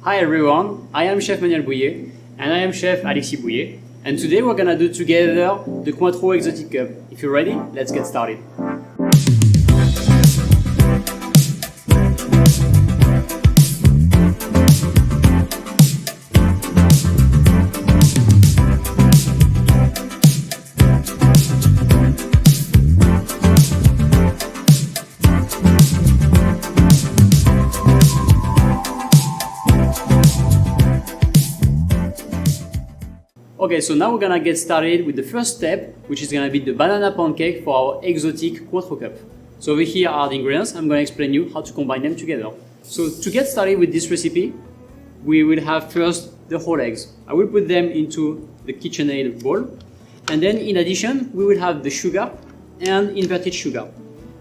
Hi everyone, I am Chef Manuel Bouillet and I am Chef Alexis Bouillet, and today we're gonna do together the Cointreau Exotique Cup. If you're ready, let's get started. Okay, so now we're gonna get started with the first step, which is gonna be the banana pancake for our Exotique Cointreau Cup. So over here are the ingredients. I'm gonna explain you how to combine them together. So to get started with this recipe, we will have first the whole eggs. I will put them into the KitchenAid bowl. And then in addition, we will have the sugar and inverted sugar.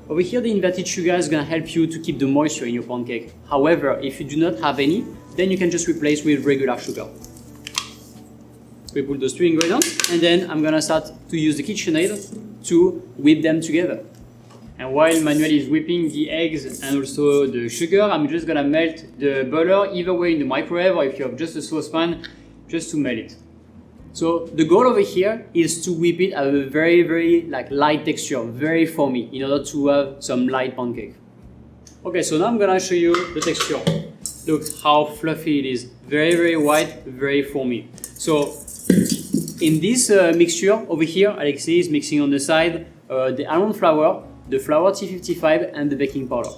Over here, the inverted sugar is gonna help you to keep the moisture in your pancake. However, if you do not have any, then you can just replace with regular sugar. We put those two ingredients, and then I'm gonna start to use the KitchenAid to whip them together. And while Manuel is whipping the eggs and also the sugar, I'm just gonna melt the butter either way in the microwave, or if you have just a saucepan, just to melt it. So the goal over here is to whip it at a very light texture, very foamy, in order to have some light pancake. Okay, so now I'm gonna show you the texture. Look how fluffy it is, very white, very foamy. So in this mixture over here, Alexis is mixing on the side the almond flour, the flour T55 and the baking powder.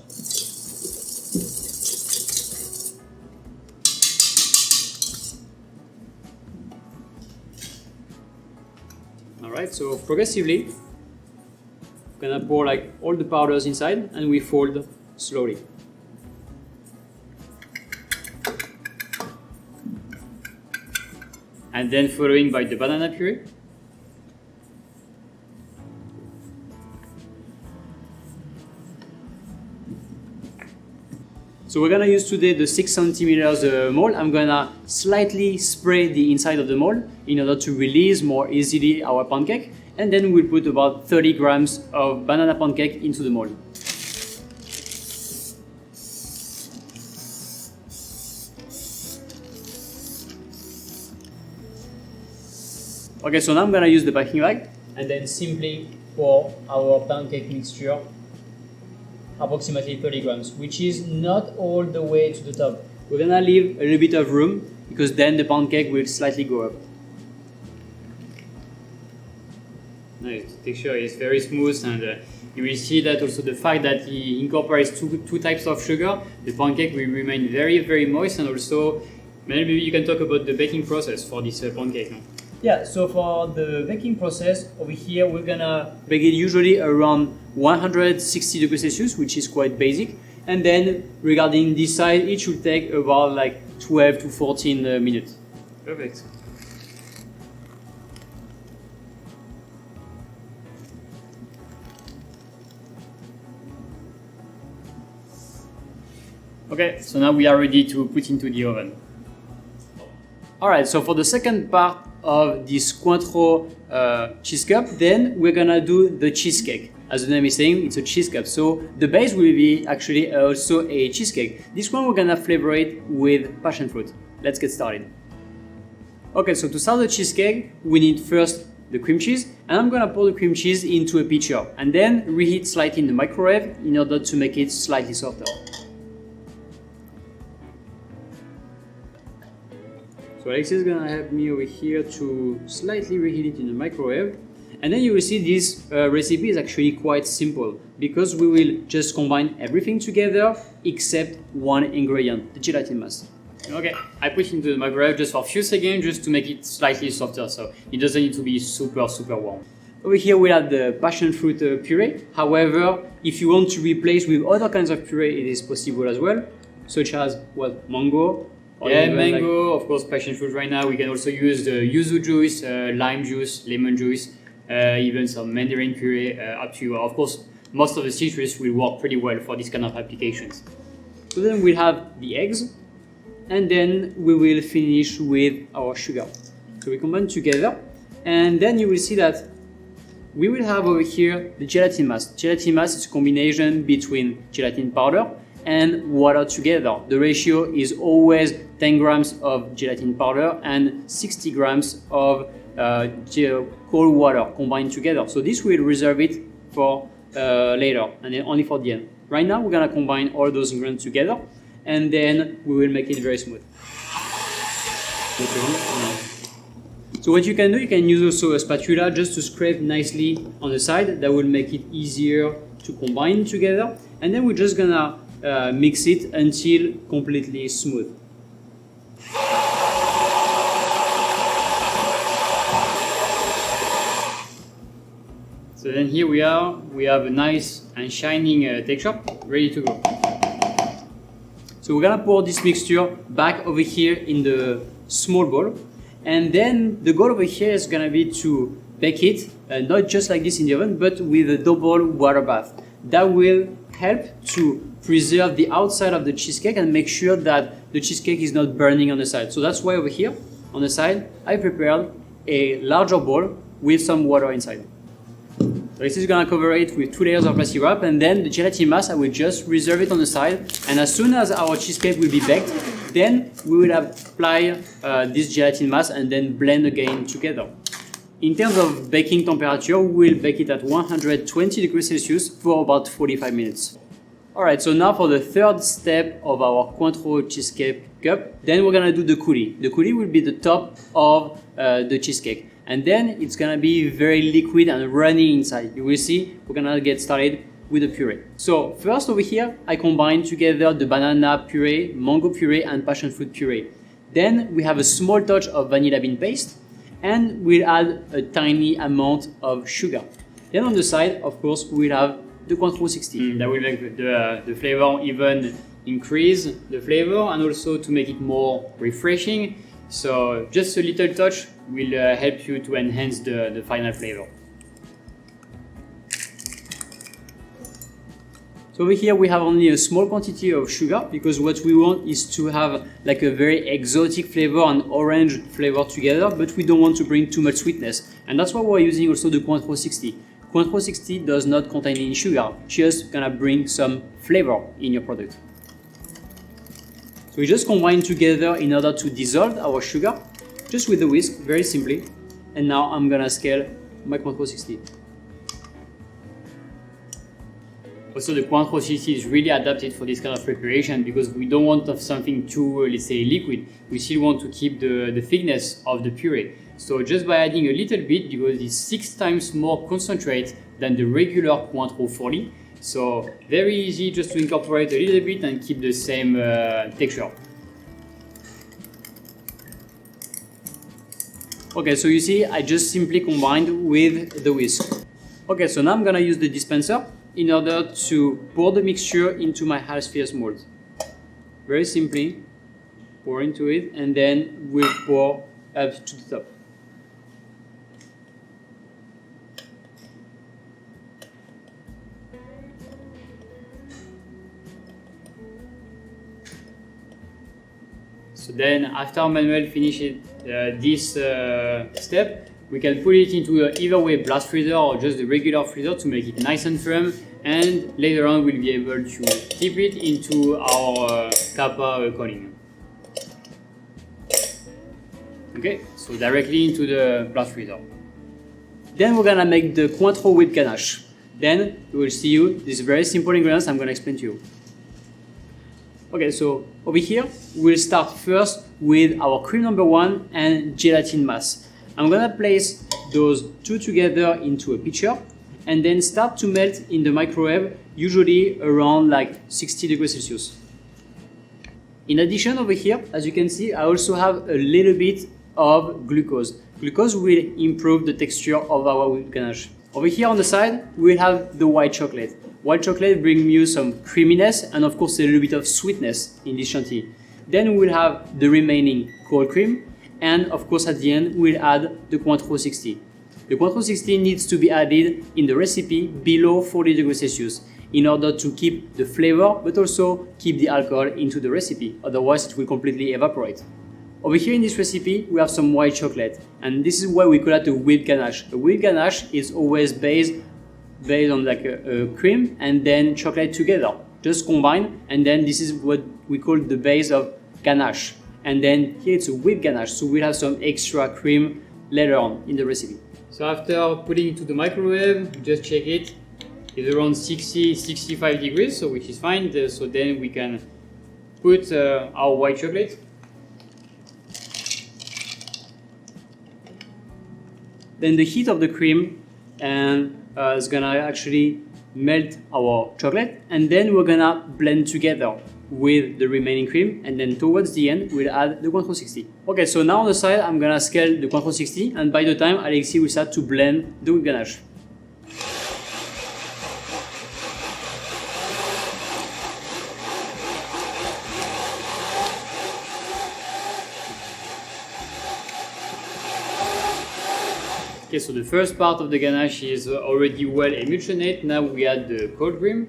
Alright, so progressively, we're gonna pour like all the powders inside and we fold slowly. And then following by the banana puree. So we're gonna use today the 6 centimeters mold. I'm gonna slightly spray the inside of the mold in order to release more easily our pancake. And then we'll put about 30 grams of banana pancake into the mold. Okay, so now I'm gonna use the packing bag and then simply pour our pancake mixture, approximately 30 grams, which is not all the way to the top. We're gonna leave a little bit of room because then the pancake will slightly go up. Nice, the texture is very smooth, and you will see that also the fact that he incorporates two types of sugar, the pancake will remain very moist, and also maybe you can talk about the baking process for this pancake. No? Yeah, so for the baking process, over here we're gonna bake it usually around 160 degrees Celsius, which is quite basic. And then regarding this side, it should take about like 12 to 14 minutes. Perfect. Okay, so now we are ready to put into the oven. Alright, so for the second part of this Cointreau cheese cup, then we're gonna do the cheesecake. As the name is saying, it's a cheese cup. So the base will be actually also a cheesecake. This one we're gonna flavor it with passion fruit. Let's get started. Okay, so to start the cheesecake, we need first the cream cheese, and I'm gonna pour the cream cheese into a pitcher and then reheat slightly in the microwave in order to make it slightly softer. So Alexis is gonna help me over here to slightly reheat it in the microwave. And then you will see this recipe is actually quite simple because we will just combine everything together except one ingredient, the gelatin mass. Okay, I put it into the microwave just for a few seconds just to make it slightly softer, so it doesn't need to be super warm. Over here we have the passion fruit puree. However, if you want to replace with other kinds of puree, it is possible as well, such as, well, mango. Yeah, mango, of course, passion fruit right now. We can also use the yuzu juice, lime juice, lemon juice, even some mandarin puree, up to you. Of course, most of the citrus will work pretty well for this kind of applications. So then we'll have the eggs, and then we will finish with our sugar. So we combine together, and then you will see that we will have over here the gelatin mass. Gelatin mass is a combination between gelatin powder and water together. The ratio is always 10 grams of gelatin powder and 60 grams of cold water combined together. So this will reserve it for later and then only for the end. Right now we're gonna combine all those ingredients together and then we will make it very smooth. So what you can do, you can use also a spatula just to scrape nicely on the side. That will make it easier to combine together. And then we're just gonna mix it until completely smooth. So then here we are, we have a nice and shining texture, ready to go. So we're gonna pour this mixture back over here in the small bowl. And then the goal over here is gonna be to bake it, not just like this in the oven, but with a double water bath. That will help to preserve the outside of the cheesecake and make sure that the cheesecake is not burning on the side. So that's why over here, on the side, I prepared a larger bowl with some water inside. So this is gonna cover it with 2 layers of plastic wrap, and then the gelatin mass, I will just reserve it on the side. And as soon as our cheesecake will be baked, then we will apply this gelatin mass and then blend again together. In terms of baking temperature, we will bake it at 120 degrees Celsius for about 45 minutes. Alright, so now for the third step of our Cointreau cheesecake cup, then we're gonna do the coulis. The coulis will be the top of the cheesecake. And then it's gonna be very liquid and runny inside. You will see, we're gonna get started with the puree. So first over here, I combine together the banana puree, mango puree, and passion fruit puree. Then we have a small touch of vanilla bean paste, and we'll add a tiny amount of sugar. Then on the side, of course, we'll have the Cointreau 60. That will make the flavor even increase the flavor and also to make it more refreshing. So just a little touch will help you to enhance the final flavor. So over here we have only a small quantity of sugar because what we want is to have like a very exotic flavor and orange flavor together, but we don't want to bring too much sweetness. And that's why we're using also the Cointreau 60. Cointreau 60 does not contain any sugar, just gonna bring some flavor in your product. So we just combine together in order to dissolve our sugar, just with the whisk, very simply. And now I'm gonna scale my Cointreau 60. Also, the Cointreau 60 is really adapted for this kind of preparation because we don't want something too, let's say, liquid. We still want to keep the thickness of the puree. So just by adding a little bit, because it's 6 times more concentrate than the regular Cointreau 40, so very easy just to incorporate a little bit and keep the same texture. Okay, so you see, I just simply combined with the whisk. Okay, so now I'm gonna use the dispenser in order to pour the mixture into my half-sphere mold. Very simply, pour into it and then we'll pour up to the top. So then after Manuel finishes this step, we can put it into either way blast freezer or just the regular freezer to make it nice and firm, and later on we'll be able to dip it into our Kappa coating. Okay, so directly into the blast freezer. Then we're gonna make the Cointreau whipped ganache. Then we will see you these very simple ingredients I'm gonna explain to you. Okay, so over here we'll start first with our cream number 1 and gelatin mass. I'm gonna place those two together into a pitcher and then start to melt in the microwave, usually around like 60 degrees Celsius. In addition over here, as you can see, I also have a little bit of glucose. Glucose will improve the texture of our whipped ganache. Over here on the side, we'll have the white chocolate. White chocolate brings you some creaminess and of course a little bit of sweetness in this chantilly. Then we'll have the remaining cold cream, and of course at the end we'll add the Cointreau 60. The Cointreau 60 needs to be added in the recipe below 40 degrees Celsius in order to keep the flavor but also keep the alcohol into the recipe, otherwise it will completely evaporate. Over here in this recipe we have some white chocolate, and this is why we call it a whipped ganache. A whipped ganache is always based on like a cream and then chocolate together. just combine, and then this is what we call the base of ganache. And then here it's a whipped ganache, so we'll have some extra cream later on in the recipe. So after putting it to the microwave, just check it. It's around 60-65 degrees, so which is fine. So then we can put our white chocolate. Then the heat of the cream is gonna actually melt our chocolate, and then we're gonna blend together with the remaining cream, and then towards the end we'll add the Cointreau 60. Okay, so now on the side I'm gonna scale the Cointreau 60, and by the time Alexis will start to blend the whipped ganache. Okay, so the first part of the ganache is already well emulsionate. Now we add the cold cream.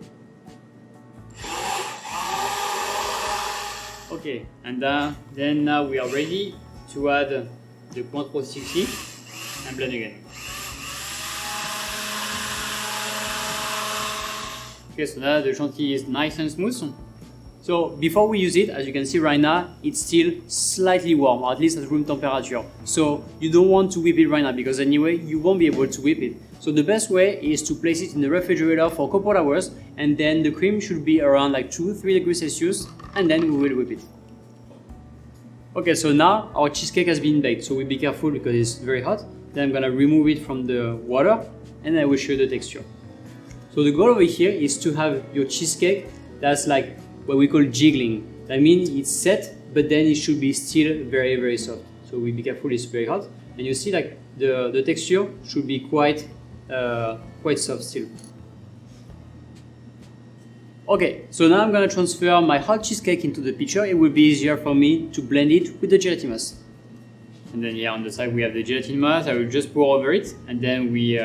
Okay, and then now we are ready to add the Cointreau 60 and blend again. Okay, so now the chantilly is nice and smooth. So before we use it, as you can see right now, it's still slightly warm, or at least at room temperature. So you don't want to whip it right now, because anyway, you won't be able to whip it. So the best way is to place it in the refrigerator for a couple hours, and then the cream should be around like 2-3 degrees Celsius, and then we will whip it. Okay, so now our cheesecake has been baked, so we be careful because it's very hot. Then I'm gonna remove it from the water, and I will show you the texture. So the goal over here is to have your cheesecake that's like what we call jiggling. That means it's set, but then it should be still very, very soft. So we be careful, it's very hot. And you see like the texture should be quite soft still. Okay, so now I'm gonna transfer my hot cheesecake into the pitcher. It will be easier for me to blend it with the gelatinous. And then on the side we have the gelatin mass. I will just pour over it, and then we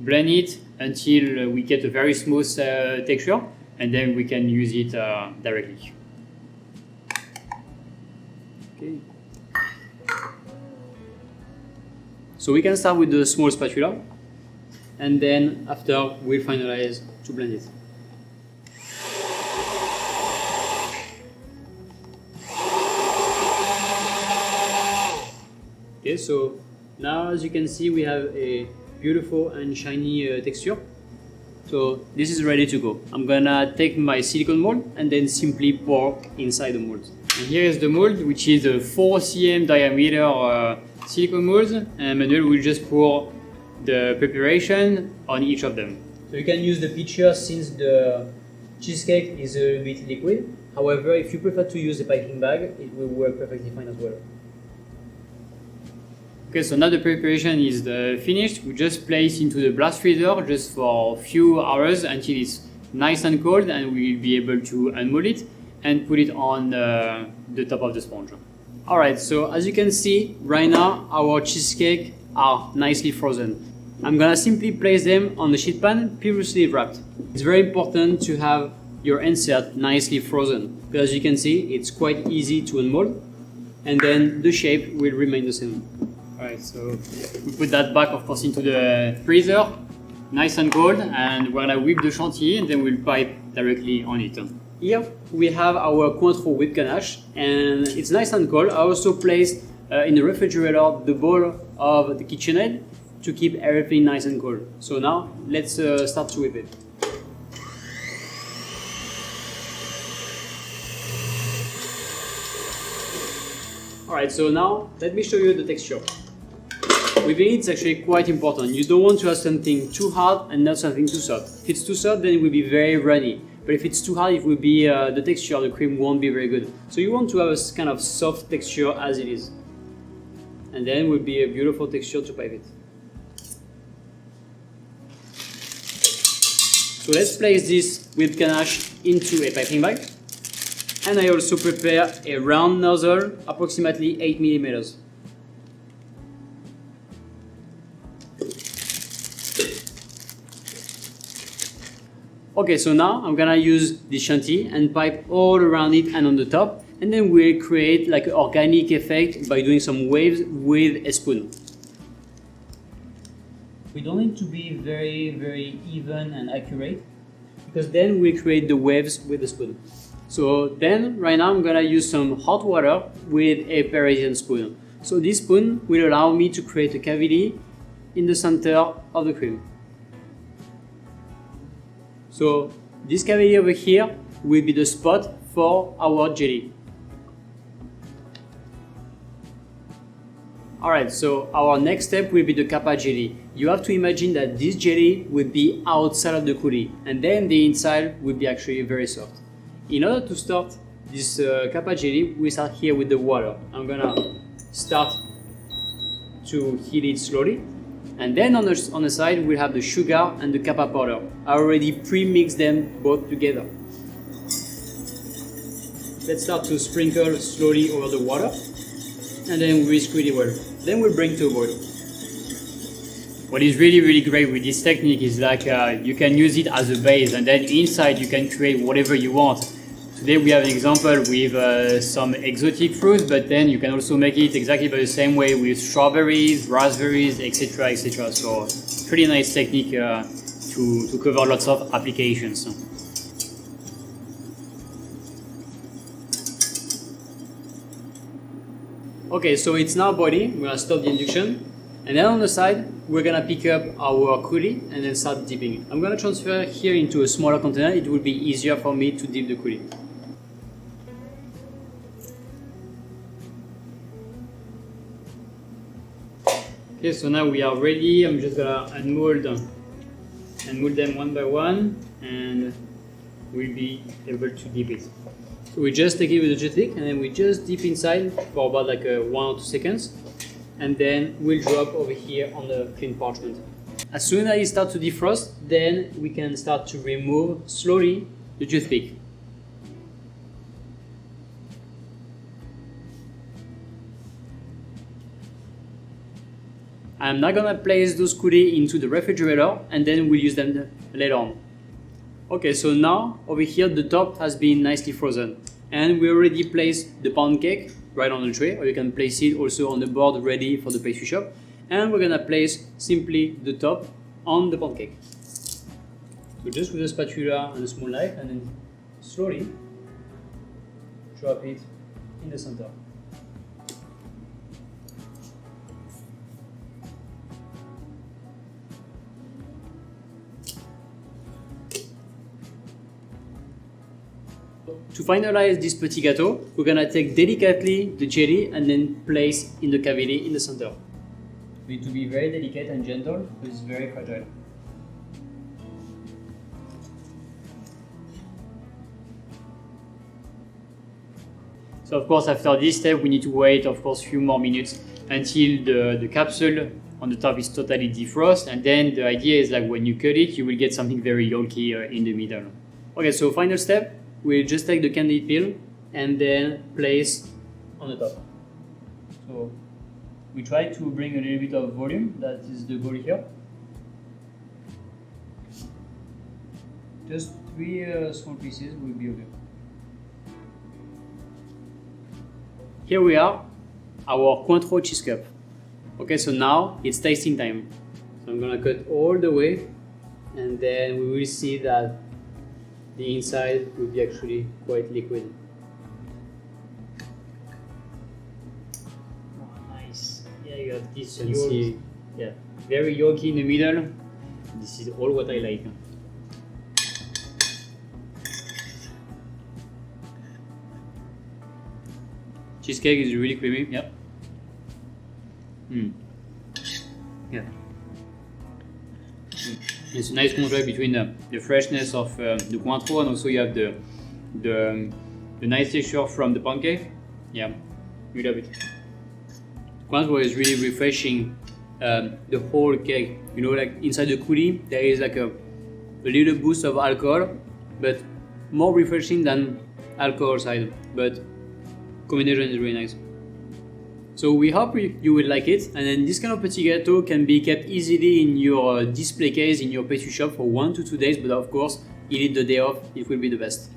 blend it until we get a very smooth texture. And then we can use it directly. Okay. So we can start with the small spatula, and then after we'll finalize to blend it. Okay, so now as you can see we have a beautiful and shiny texture. So this is ready to go. I'm gonna take my silicone mold and then simply pour inside the mold. And here is the mold, which is a 4 cm diameter silicone mold, and Manuel will just pour the preparation on each of them. So you can use the pitcher since the cheesecake is a bit liquid. However, if you prefer to use a piping bag, it will work perfectly fine as well. Okay, so now the preparation is finished. We just place into the blast freezer just for a few hours until it's nice and cold, and we'll be able to unmold it and put it on the top of the sponge. Alright, so as you can see, right now our cheesecake are nicely frozen. I'm gonna simply place them on the sheet pan previously wrapped. It's very important to have your insert nicely frozen, because as you can see, it's quite easy to unmold, and then the shape will remain the same. Alright, so we put that back, of course, into the freezer, nice and cold, and we're gonna whip the chantilly, and then we'll pipe directly on it. Here we have our Cointreau whipped ganache, and it's nice and cold. I also placed in the refrigerator the bowl of the KitchenAid to keep everything nice and cold. So now let's start to whip it. Alright, so now let me show you the texture. Whipping it's actually quite important. You don't want to have something too hard and not something too soft. If it's too soft, then it will be very runny. But if it's too hard, it will be the texture of the cream won't be very good. So you want to have a kind of soft texture as it is. And then will be a beautiful texture to pipe it. So let's place this whipped ganache into a piping bag. And I also prepare a round nozzle, approximately 8 mm. Okay, so now I'm gonna use the chantilly and pipe all around it and on the top, and then we'll create like an organic effect by doing some waves with a spoon. We don't need to be very even and accurate, because then we create the waves with the spoon. So then, right now I'm gonna use some hot water with a Parisian spoon. So this spoon will allow me to create a cavity in the center of the cream. So this cavity over here will be the spot for our jelly. Alright, so our next step will be the kappa jelly. You have to imagine that this jelly will be outside of the coulis, and then the inside will be actually very soft. In order to start this kappa jelly, we start here with the water. I'm gonna start to heat it slowly, and then on the side we'll have the sugar and the kappa powder. I already pre-mixed them both together. Let's start to sprinkle slowly over the water, and then whisk really well. Then we'll bring to a boil. What is really great with this technique is like you can use it as a base, and then inside you can create whatever you want. Today we have an example with some exotic fruits, but then you can also make it exactly the same way with strawberries, raspberries, etc. etc. So pretty nice technique to cover lots of applications. Okay, so it's now boiling. We're gonna stop the induction, and then on the side we're gonna pick up our coulis and then start dipping. I'm gonna transfer here into a smaller container. It will be easier for me to dip the coulis. Okay, so now we are ready. I'm just gonna unmold them one by one, and we'll be able to dip it. So we just take it with a joystick, and then we just dip inside for about like 1 or 2 seconds, and then we'll drop over here on the clean parchment. As soon as it starts to defrost, then we can start to remove slowly the toothpick. I'm not gonna place those coulis into the refrigerator, and then we'll use them later on. Okay, so now over here the top has been nicely frozen, and we already placed the pound cake right on the tray, or you can place it also on the board ready for the pastry shop, and we're gonna place simply the top on the pound cake. So just with a spatula and a small knife, and then slowly drop it in the center. To finalize this petit gâteau, we're gonna take delicately the jelly and then place in the cavity in the center. We need to be very delicate and gentle because it's very fragile. So of course after this step we need to wait of course a few more minutes until the capsule on the top is totally defrosted, and then the idea is like when you cut it you will get something very yolky in the middle. Okay, so final step. We'll just take the candy peel and then place on the top. So we try to bring a little bit of volume, that is the goal here. Just 3 small pieces will be okay. Here we are, our Cointreau cheese cup. Okay, so now it's tasting time. So I'm gonna cut all the way, and then we will see that the inside will be actually quite liquid. Oh, nice. Yeah, you have this yolk. Yeah, very yolky in the middle. This is all what I like. Cheesecake is really creamy. Yeah. Yeah. It's a nice contrast between the freshness of the Cointreau, and also you have the nice texture from the pancake. Yeah, we love it. Cointreau is really refreshing the whole cake. You know, like inside the coulis there is like a little boost of alcohol, but more refreshing than alcohol side. But combination is really nice. So we hope you will like it, and then this kind of petit gâteau can be kept easily in your display case in your pastry shop for 1 to 2 days, but of course, eat it the day off, it will be the best.